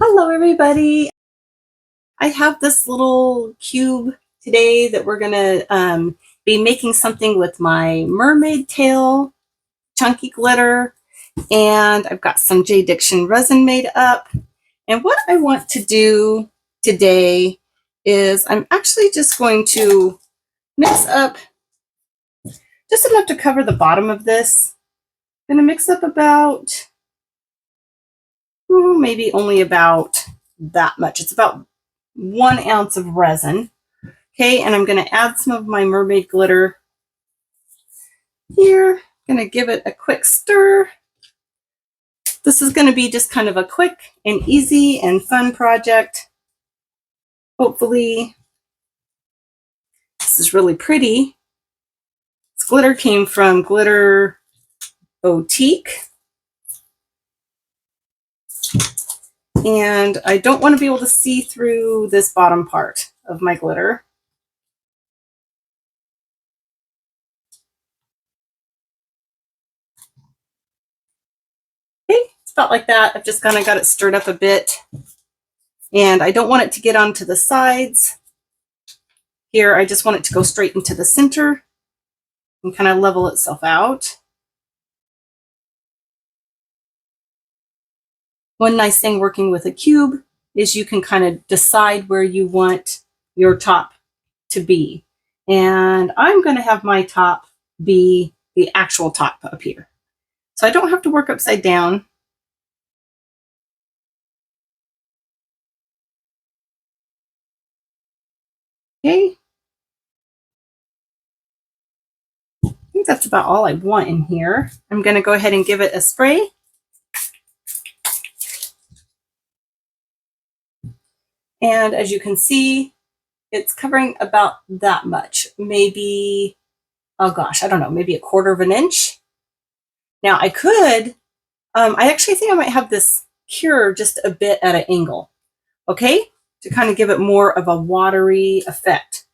Hello everybody. I have this little cube today that we're gonna be making something with my mermaid tail chunky glitter, and I've got some J. Diction resin made up. And what I want to do today is I'm actually just going to mix up just enough to cover the bottom of this. I'm gonna mix up about maybe only about that much. It's about 1 ounce of resin. Okay, and I'm going to add some of my mermaid glitter here. I'm going to give it a quick stir. This is going to be just kind of a quick and easy and fun project. Hopefully, this is really pretty. This glitter came from Glitter Boutique. And I don't want to be able to see through this bottom part of my glitter. Okay, it's about like that. I've just kind of got it stirred up a bit. And I don't want it to get onto the sides. Here, I just want it to go straight into the center and kind of level itself out. One nice thing working with a cube is you can kind of decide where you want your top to be. And I'm going to have my top be the actual top up here. So I don't have to work upside down. Okay. I think that's about all I want in here. I'm going to go ahead and give it a spray. And as you can see, it's covering about that much, maybe, oh gosh, I don't know, maybe 1/4 of an inch. Now I could, I actually think I might have this cure just a bit at an angle, okay, to kind of give it more of a watery effect.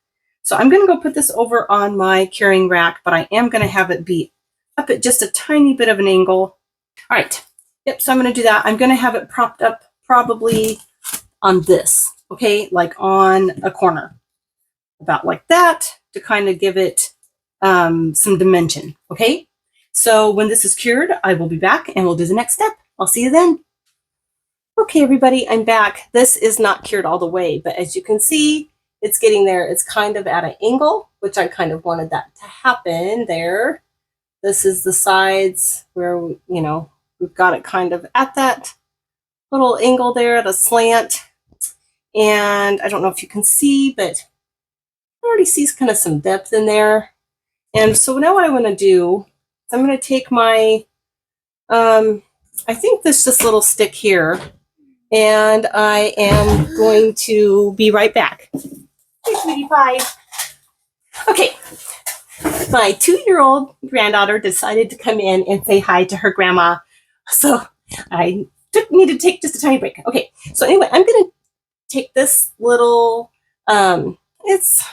So I'm going to go put this over on my curing rack, but I am going to have it be up at just a tiny bit of an angle. All right, yep, so I'm going to do that. I'm going to have it propped up probably on this, okay, like on a corner, about like that, to kind of give it some dimension, okay? So when this is cured, I will be back and we'll do the next step. I'll see you then. Okay, everybody, I'm back. This is not cured all the way, but as you can see, it's getting there. It's kind of at an angle, which I kind of wanted that to happen there. This is the sides where, you know, we've got it kind of at that little angle there at a slant. And I don't know if you can see, but I already see kind of some depth in there. And so now what I want to do is I'm going to take my, I think this little stick here, and I am going to be right back. Hey, sweetie pie. Okay, my 2-year-old granddaughter decided to come in and say hi to her grandma. So I need to take just a tiny break. Okay, so anyway, I'm going to take this little, it's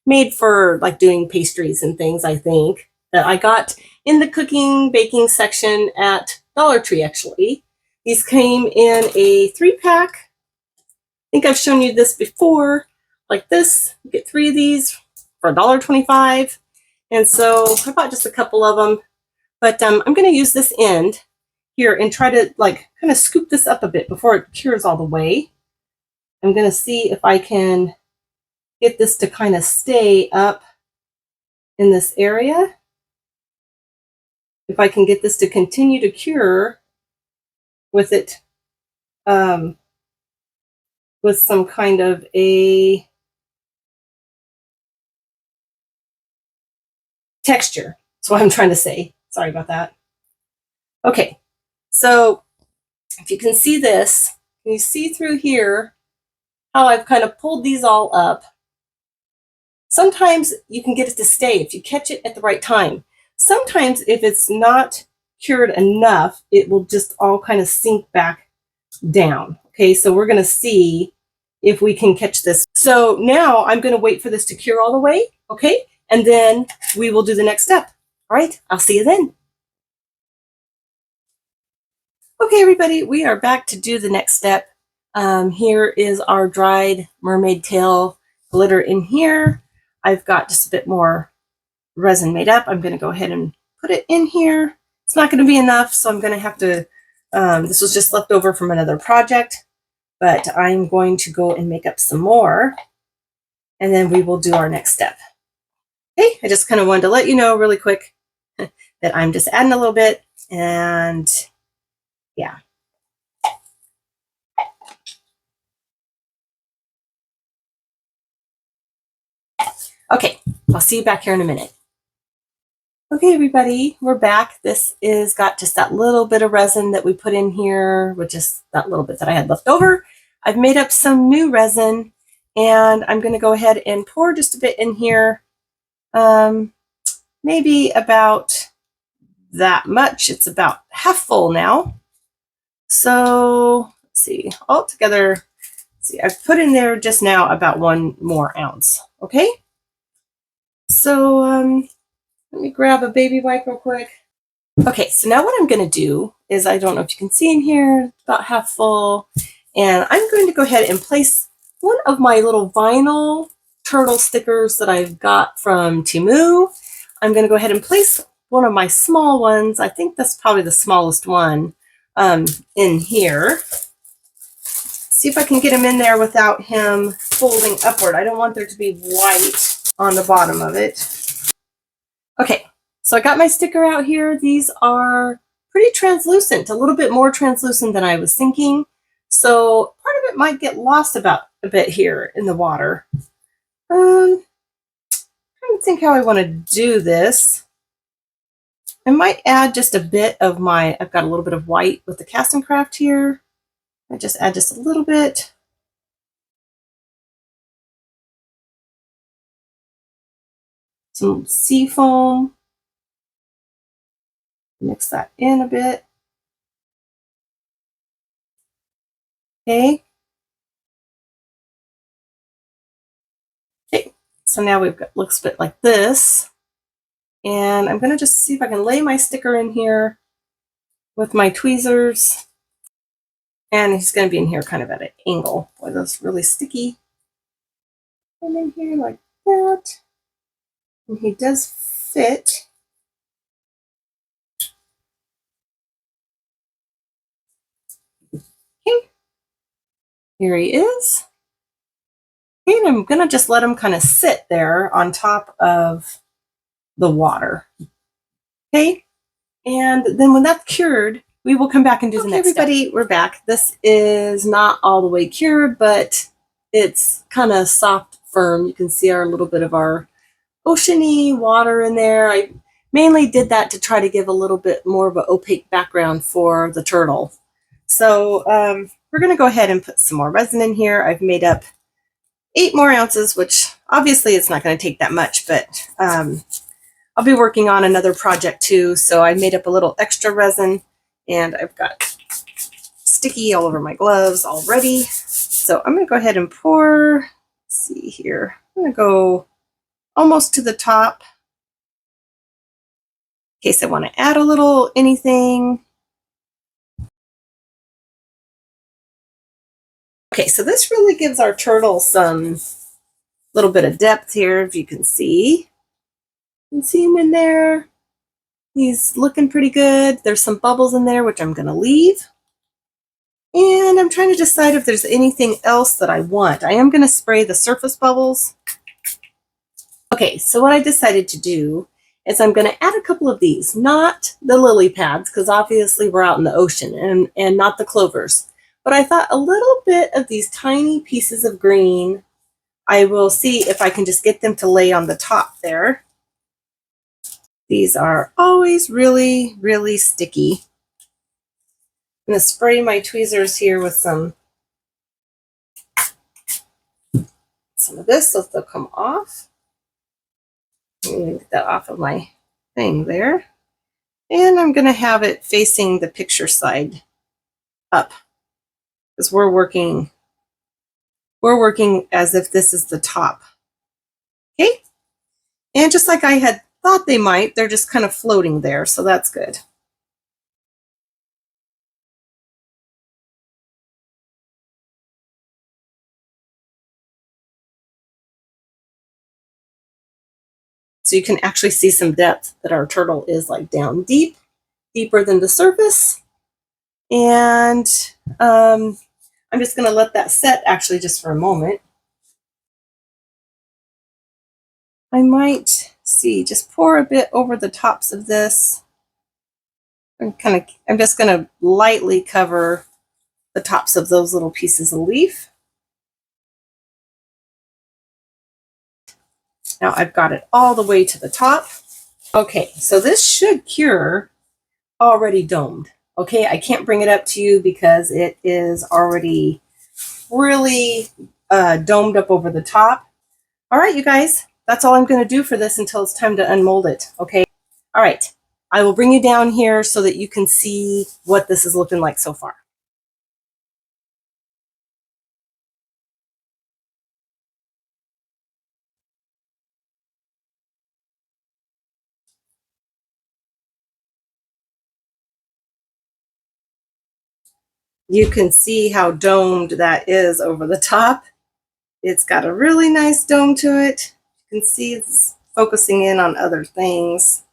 made for like doing pastries and things, I think, that I got in the cooking baking section at Dollar Tree, actually. These came in a 3-pack. I think I've shown you this before, like this. You get 3 of these for $1.25. And so I bought just a couple of them, but I'm going to use this end here and try to like kind of scoop this up a bit before it cures all the way. I'm going to see if I can get this to kind of stay up in this area. If I can get this to continue to cure with it, with some kind of a texture. That's what I'm trying to say. Sorry about that. Okay, so if you can see this, can you see through here how I've kind of pulled these all up? Sometimes you can get it to stay if you catch it at the right time. Sometimes if it's not cured enough, it will just all kind of sink back down. Okay, so we're going to see if we can catch this. So now I'm going to wait for this to cure all the way, okay? And then we will do the next step. All right, I'll see you then. Okay, everybody, we are back to do the next step. Here is our dried mermaid tail glitter in here. I've got just a bit more resin made up. I'm going to go ahead and put it in here. It's not going to be enough, so I'm going to have to, this was just left over from another project, but I'm going to go and make up some more, and then we will do our next step. Okay, I just kind of wanted to let you know really quick that I'm just adding a little bit, and yeah. Okay, I'll see you back here in a minute. Okay, everybody, we're back. This is got just that little bit of resin that we put in here, with just that little bit that I had left over. I've made up some new resin, and I'm going to go ahead and pour just a bit in here. Maybe about that much. It's about half full now. So let's see, all together. See, I've put in there just now about 1 more ounce. Okay. So let me grab a baby wipe real quick. Okay, so now what I'm going to do is, I don't know if you can see in here, about half full, and I'm going to go ahead and place one of my little vinyl turtle stickers that I've got from Temu. I'm going to go ahead and place one of my small ones. I think that's probably the smallest one in here. See if I can get him in there without him folding upward. I don't want there to be white on the bottom of it. Okay, so I got my sticker out here. These are pretty translucent, a little bit more translucent than I was thinking. So part of it might get lost about a bit here in the water. I don't think how I want to do this. I might add just a bit of my, I've got a little bit of white with the cast and craft here. I just add just a little bit. Some sea foam. Mix that in a bit. Okay. Okay. So now we've got, looks a bit like this. And I'm going to just see if I can lay my sticker in here with my tweezers. And he's going to be in here kind of at an angle. Boy, that's really sticky. And in here like that. And he does fit. Okay. Here he is. And I'm going to just let him kind of sit there on top of the water. Okay. And then when that's cured, we will come back and do the next step. Everybody, we're back. This is not all the way cured, but it's kind of soft, firm. You can see our little bit of our oceany water in there. I mainly did that to try to give a little bit more of an opaque background for the turtle. So we're going to go ahead and put some more resin in here. I've made up 8 more ounces, which obviously it's not going to take that much, but I'll be working on another project too. So I made up a little extra resin, and I've got sticky all over my gloves already. So I'm going to go ahead and pour. Let's see here. I'm going to go almost to the top in case I want to add a little anything. Okay, so this really gives our turtle some little bit of depth here, if you can see. You can see him in there. He's looking pretty good. There's some bubbles in there, which I'm going to leave. And I'm trying to decide if there's anything else that I want. I am going to spray the surface bubbles. Okay, so what I decided to do is I'm going to add a couple of these, not the lily pads, because obviously we're out in the ocean, and not the clovers. But I thought a little bit of these tiny pieces of green, I will see if I can just get them to lay on the top there. These are always really, really sticky. I'm going to spray my tweezers here with some of this so they'll come off. I'm going to get that off of my thing there. And I'm going to have it facing the picture side up, because we're working as if this is the top. Okay? And just like I had thought they might, they're just kind of floating there, so that's good. So you can actually see some depth that our turtle is like down deep, deeper than the surface. And I'm just going to let that set actually just for a moment. I might see, just pour a bit over the tops of this. I'm just going to lightly cover the tops of those little pieces of leaf. Now I've got it all the way to the top. Okay, so this should cure already domed. Okay, I can't bring it up to you because it is already really domed up over the top. All right, you guys, that's all I'm going to do for this until it's time to unmold it. Okay, all right, I will bring you down here so that you can see what this is looking like so far. You can see how domed that is over the top. It's got a really nice dome to it. You can see it's focusing in on other things.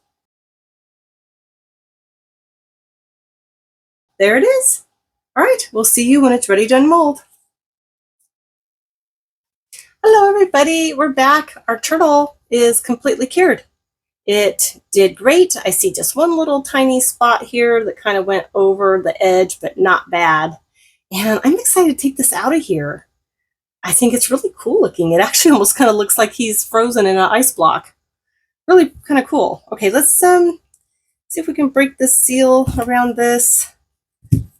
There it is. All right, we'll see you when it's ready to unmold. Hello, everybody. We're back. Our turtle is completely cured. It did great. I see just one little tiny spot here that kind of went over the edge, but not bad. And I'm excited to take this out of here. I think it's really cool looking. It actually almost kind of looks like he's frozen in an ice block. Really kind of cool. Okay, let's see if we can break this seal around this.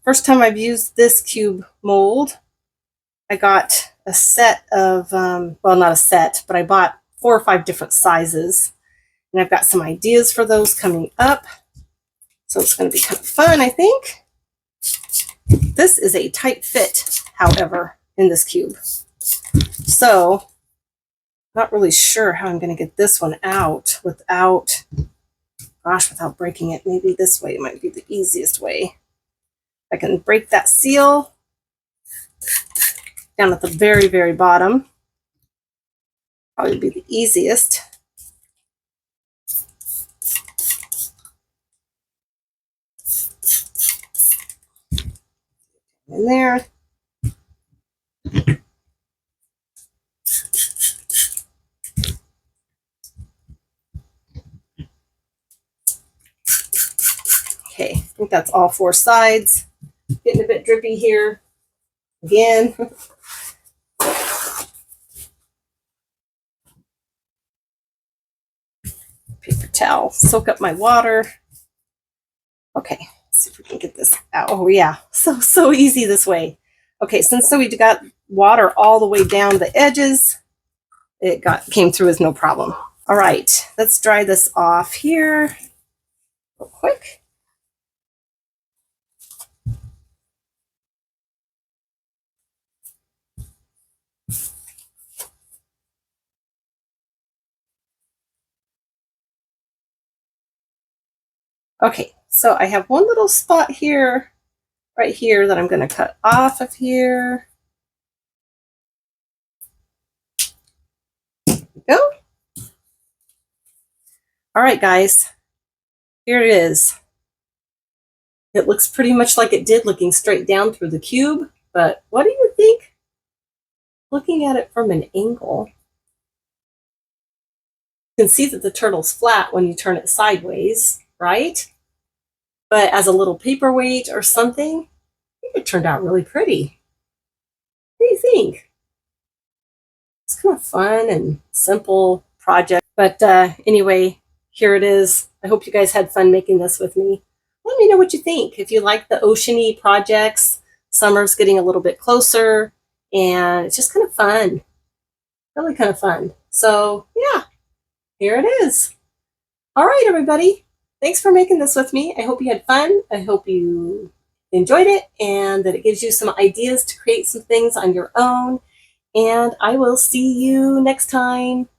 First time I've used this cube mold. I got a set of, well, not a set, but I bought 4 or 5 different sizes. And I've got some ideas for those coming up. So it's going to be kind of fun, I think. This is a tight fit, however, in this cube. So not really sure how I'm going to get this one out without breaking it. Maybe this way might be the easiest way. I can break that seal down at the very, very bottom. Probably be the easiest. In there. Okay, I think that's all 4 sides. Getting a bit drippy here. Again. Paper towel, soak up my water. Okay, let's see if we can get this out. Oh yeah, so easy this way. Okay, since we got water all the way down the edges, it came through as no problem. All right, let's dry this off here real quick. Okay, so I have one little spot here, right here, that I'm going to cut off of here. There we go. All right, guys, here it is. It looks pretty much like it did looking straight down through the cube, but what do you think? Looking at it from an angle, you can see that the turtle's flat when you turn it sideways, right? But as a little paperweight or something, I think it turned out really pretty. What do you think? It's kind of fun and simple project. But anyway, here it is. I hope you guys had fun making this with me. Let me know what you think. If you like the ocean-y projects, summer's getting a little bit closer, and it's just kind of fun. Really kind of fun. So yeah, here it is. All right, everybody. Thanks for making this with me. I hope you had fun. I hope you enjoyed it and that it gives you some ideas to create some things on your own. And I will see you next time.